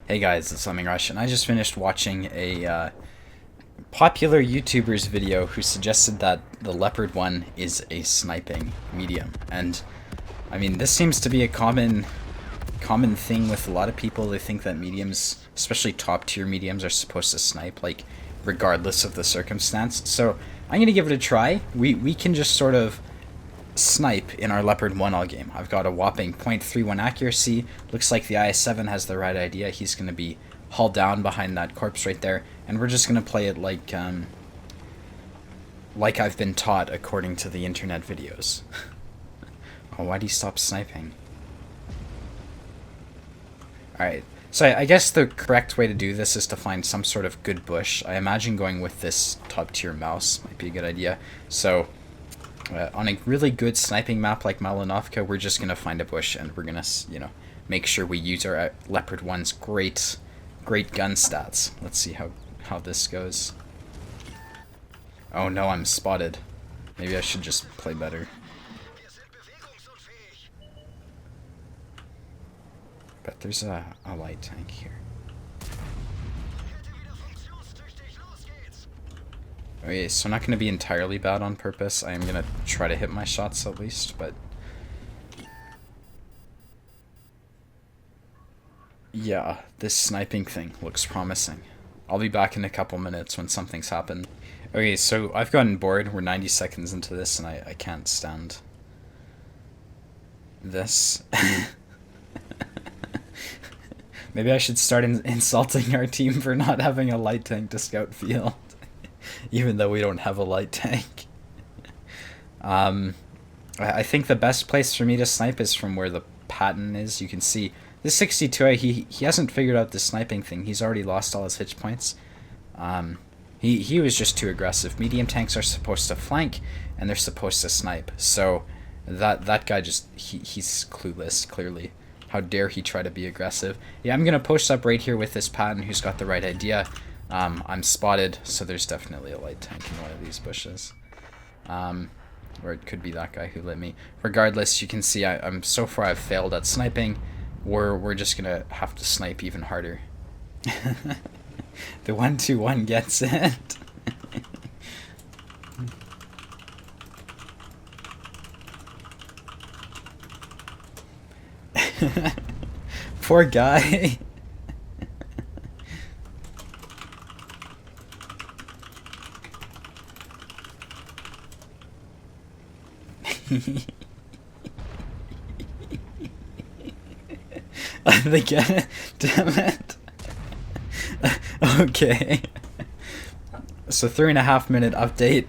Hey guys, it's Lemming Rush, and I just finished watching a popular YouTuber's video who suggested that the Leopard one is a sniping medium. And I mean, this seems to be a common thing with a lot of people. They think that mediums, especially top tier mediums, are supposed to snipe, like regardless of the circumstance. So I'm gonna give it a try. We can just sort of snipe in our Leopard 1 all game. I've got a whopping .31 accuracy. Looks like the IS-7 has the right idea. He's going to be hauled down behind that corpse right there, and we're just going to play it like I've been taught according to the internet videos. Oh, why'd he stop sniping? Alright, so I guess the correct way to do this is to find some sort of good bush. I imagine going with this top tier mouse might be a good idea. So on a really good sniping map like Malinovka, we're just going to find a bush and we're going to, make sure we use our Leopard 1's great gun stats. Let's see how this goes. Oh no, I'm spotted. Maybe I should just play better. But there's a light tank here. Okay, so I'm not going to be entirely bad on purpose. I am going to try to hit my shots at least, but yeah, this sniping thing looks promising. I'll be back in a couple minutes when something's happened. Okay, so I've gotten bored. We're 90 seconds into this, and I can't stand this. Maybe I should start insulting our team for not having a light tank to scout field. Even though we don't have a light tank. I think the best place for me to snipe is from where the pattern is. You can see this 62A, he hasn't figured out the sniping thing. He's already lost all his hit points. He was just too aggressive. Medium tanks are supposed to flank, and they're supposed to snipe. So that guy he's clueless, clearly. How dare he try to be aggressive. Yeah, I'm going to post up right here with this pattern who's got the right idea. I'm spotted, so there's definitely a light tank in one of these bushes. Or it could be that guy who lit me. Regardless, you can see I'm so far I've failed at sniping. We're just gonna have to snipe even harder. The 1-2-1 gets it. Poor guy. They get it. Damn it. Okay. So 3.5 minute update.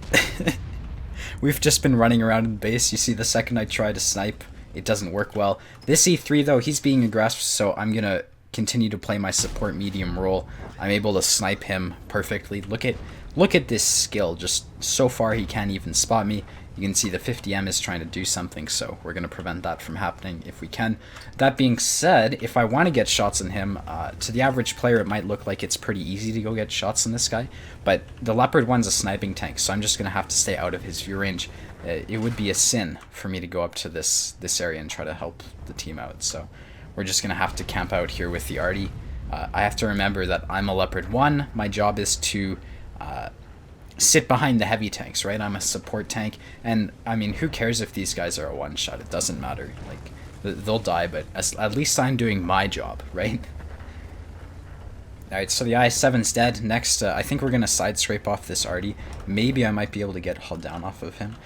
We've just been running around in base. You see, the second I try to snipe, it doesn't work well. This E3 though, he's being aggressive, so I'm gonna continue to play my support medium role. I'm able to snipe him perfectly. Look at this skill. Just so far he can't even spot me. You can see the 50M is trying to do something, so we're going to prevent that from happening if we can. That being said, if I want to get shots on him, to the average player it might look like it's pretty easy to go get shots on this guy, but the Leopard 1's a sniping tank, so I'm just going to have to stay out of his view range. It would be a sin for me to go up to this area and try to help the team out, so we're just going to have to camp out here with the arty. I have to remember that I'm a Leopard 1. My job is to sit behind the heavy tanks, right? I'm a support tank, and I mean, who cares if these guys are a one-shot? It doesn't matter. Like, they'll die, but at least I'm doing my job, right? Alright, so the IS-7's dead. Next, I think we're going to side scrape off this arty. Maybe I might be able to get hauled down off of him.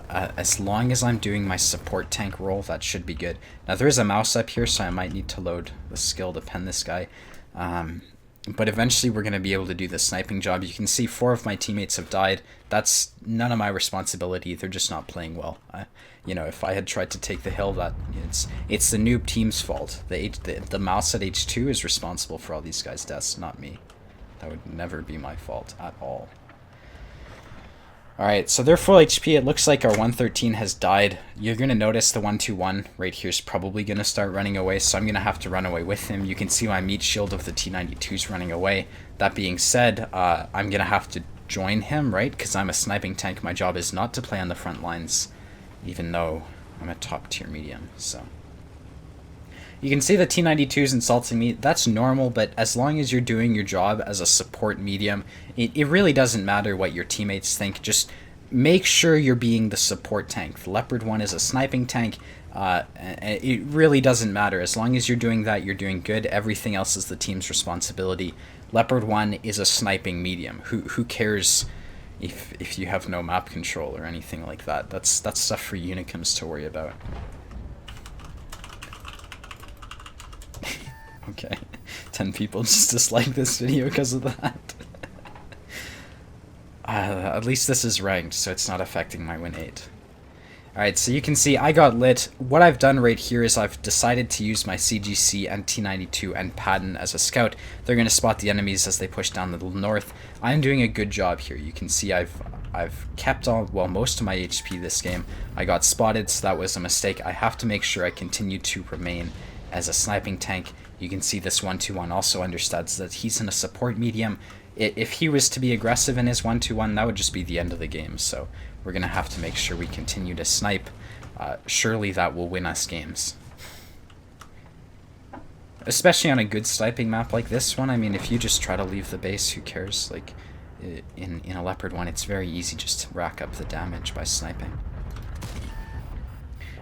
As long as I'm doing my support tank role, that should be good. Now, there is a mouse up here, so I might need to load the skill to pen this guy. But eventually we're going to be able to do the sniping job. You can see 4 of my teammates have died. That's none of my responsibility. They're just not playing well. If I had tried to take the hill, it's the noob team's fault. The mouse at H2 is responsible for all these guys' deaths, not me. That would never be my fault at all. Alright, so they're full HP. It looks like our 113 has died. You're going to notice the 121 right here is probably going to start running away, so I'm going to have to run away with him. You can see my meat shield of the T92's running away. That being said, I'm going to have to join him, right? Because I'm a sniping tank. My job is not to play on the front lines, even though I'm a top tier medium, so... You can see the T92 is insulting me. That's normal, but as long as you're doing your job as a support medium, it really doesn't matter what your teammates think. Just make sure you're being the support tank. The Leopard 1 is a sniping tank. It really doesn't matter. As long as you're doing that, you're doing good. Everything else is the team's responsibility. Leopard 1 is a sniping medium. Who cares if you have no map control or anything like that? That's stuff for Unicums to worry about. Okay, 10 people just dislike this video because of that. At least this is ranked, so it's not affecting my win 8. Alright, so you can see I got lit. What I've done right here is I've decided to use my CGC and T92 and Patton as a scout. They're going to spot the enemies as they push down the north. I'm doing a good job here. You can see I've kept on, well, most of my HP this game. I got spotted, so that was a mistake. I have to make sure I continue to remain as a sniping tank. You can see this 1-2-1 also understands that he's in a support medium. If he was to be aggressive in his 1-2-1, that would just be the end of the game. So we're going to have to make sure we continue to snipe. Surely that will win us games. Especially on a good sniping map like this one. I mean, if you just try to leave the base, who cares? Like, in a Leopard 1, it's very easy just to rack up the damage by sniping.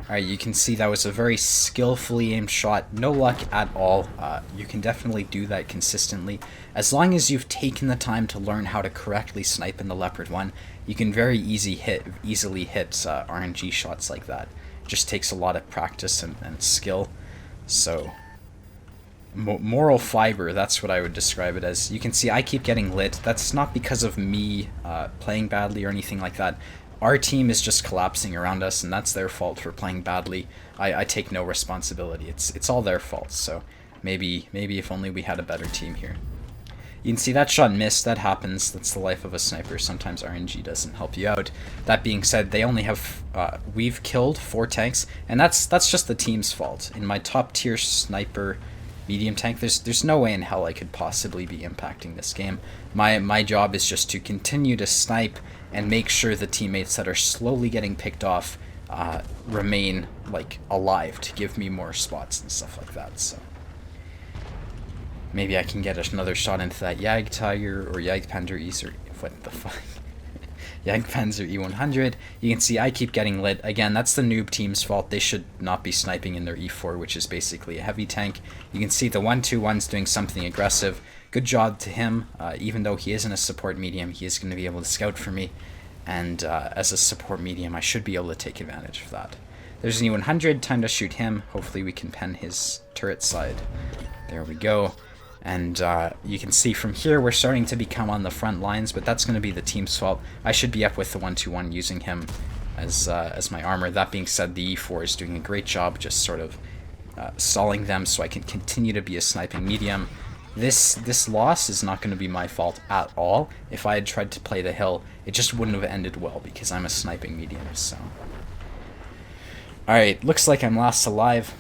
Alright, you can see that was a very skillfully aimed shot. No luck at all. You can definitely do that consistently. As long as you've taken the time to learn how to correctly snipe in the Leopard 1, you can very easily hit RNG shots like that. It just takes a lot of practice and skill. So, moral fiber, that's what I would describe it as. You can see I keep getting lit. That's not because of me playing badly or anything like that. Our team is just collapsing around us, and that's their fault for playing badly. I take no responsibility. It's all their fault. So maybe if only we had a better team here. You can see that shot missed. That happens. That's the life of a sniper. Sometimes RNG doesn't help you out. That being said, they only have we've killed 4 tanks, and that's just the team's fault. In my top tier sniper medium tank, there's no way in hell I could possibly be impacting this game. My job is just to continue to snipe and make sure the teammates that are slowly getting picked off remain like alive to give me more spots and stuff like that. So maybe I can get another shot into that Jagdtiger or Jagdpanzer E, or what the fuck? Jagdpanzer E100. You can see I keep getting lit. Again, that's the noob team's fault. They should not be sniping in their E4, which is basically a heavy tank. You can see the 1-2-1's doing something aggressive. Good job to him. Even though he isn't a support medium, he is going to be able to scout for me. And as a support medium, I should be able to take advantage of that. There's an E100. Time to shoot him. Hopefully we can pen his turret side. There we go. And you can see from here we're starting to become on the front lines, but that's going to be the team's fault. I should be up with the 1-2-1 using him as my armor. That being said, the E4 is doing a great job just sort of stalling them so I can continue to be a sniping medium. This loss is not going to be my fault at all. If I had tried to play the hill, it just wouldn't have ended well because I'm a sniping medium. So, alright, looks like I'm last alive.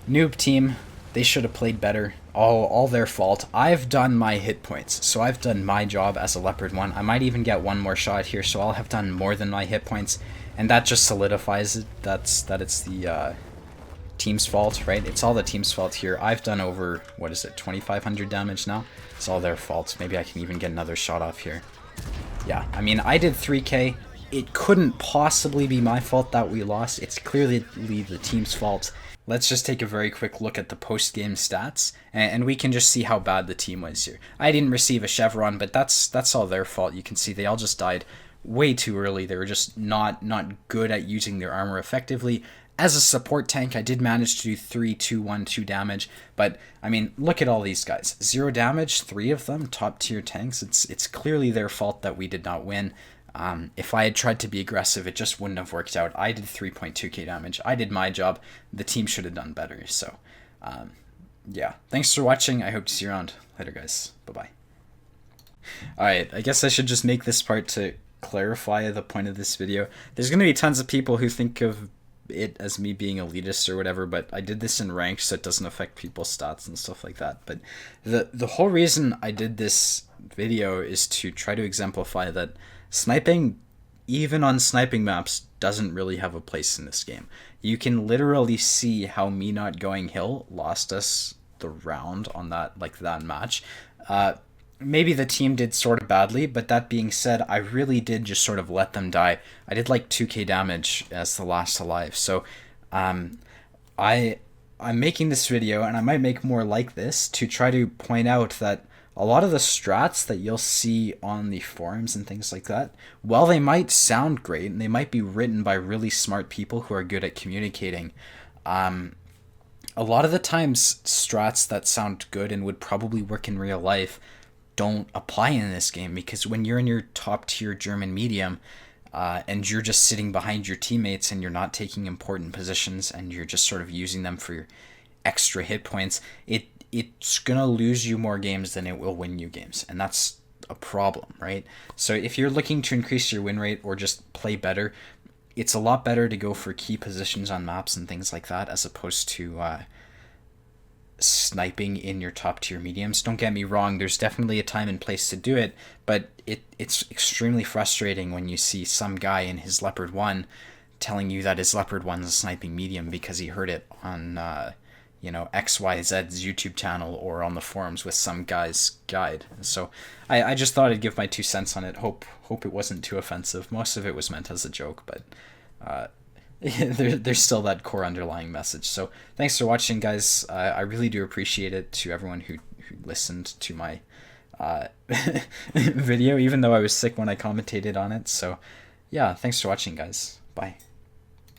Noob team, they should have played better. All their fault. I've done my hit points, so I've done my job as a Leopard 1. I might even get one more shot here, so I'll have done more than my hit points, and that just solidifies it. That it's the team's fault, right? It's all the team's fault here. I've done over, what is it, 2,500 damage now? It's all their fault. Maybe I can even get another shot off here. Yeah, I mean, I did 3k. It couldn't possibly be my fault that we lost. It's clearly the team's fault. Let's just take a very quick look at the post-game stats, and we can just see how bad the team was here. I didn't receive a chevron, but that's all their fault. You can see they all just died way too early. They were just not good at using their armor effectively. As a support tank, I did manage to do 3, 2, 1, 2 damage, but I mean, look at all these guys. 0 damage, 3 of them, top tier tanks. It's clearly their fault that we did not win. If I had tried to be aggressive, it just wouldn't have worked out. I did 3.2k damage. I did my job. The team should have done better. So, yeah. Thanks for watching. I hope to see you around. Later, guys. Bye-bye. Alright, I guess I should just make this part to clarify the point of this video. There's going to be tons of people who think of it as me being elitist or whatever, but I did this in ranked, so it doesn't affect people's stats and stuff like that. But the whole reason I did this video is to try to exemplify that sniping even on sniping maps, doesn't really have a place in this game. You can literally see how me not going hill lost us the round on that match. Maybe the team did sort of badly, but that being said, I really did just sort of let them die. I did like 2k damage as the last alive. So I I'm making this video, and I might make more like this, to try to point out that a lot of the strats that you'll see on the forums and things like that, while they might sound great and they might be written by really smart people who are good at communicating, a lot of the times strats that sound good and would probably work in real life don't apply in this game, because when you're in your top tier German medium, and you're just sitting behind your teammates and you're not taking important positions and you're just sort of using them for your extra hit points, it's gonna lose you more games than it will win you games, and that's a problem, right? So if you're looking to increase your win rate or just play better, it's a lot better to go for key positions on maps and things like that, as opposed to sniping in your top tier mediums. Don't get me wrong, there's definitely a time and place to do it, but it's extremely frustrating when you see some guy in his Leopard 1 telling you that his Leopard 1's a sniping medium because he heard it on XYZ's YouTube channel or on the forums with some guy's guide. So I just thought I'd give my 2 cents on it. Hope it wasn't too offensive. Most of it was meant as a joke, but there's still that core underlying message. So thanks for watching, guys. I really do appreciate it, to everyone who listened to my video, even though I was sick when I commentated on it. So yeah, thanks for watching, guys. Bye.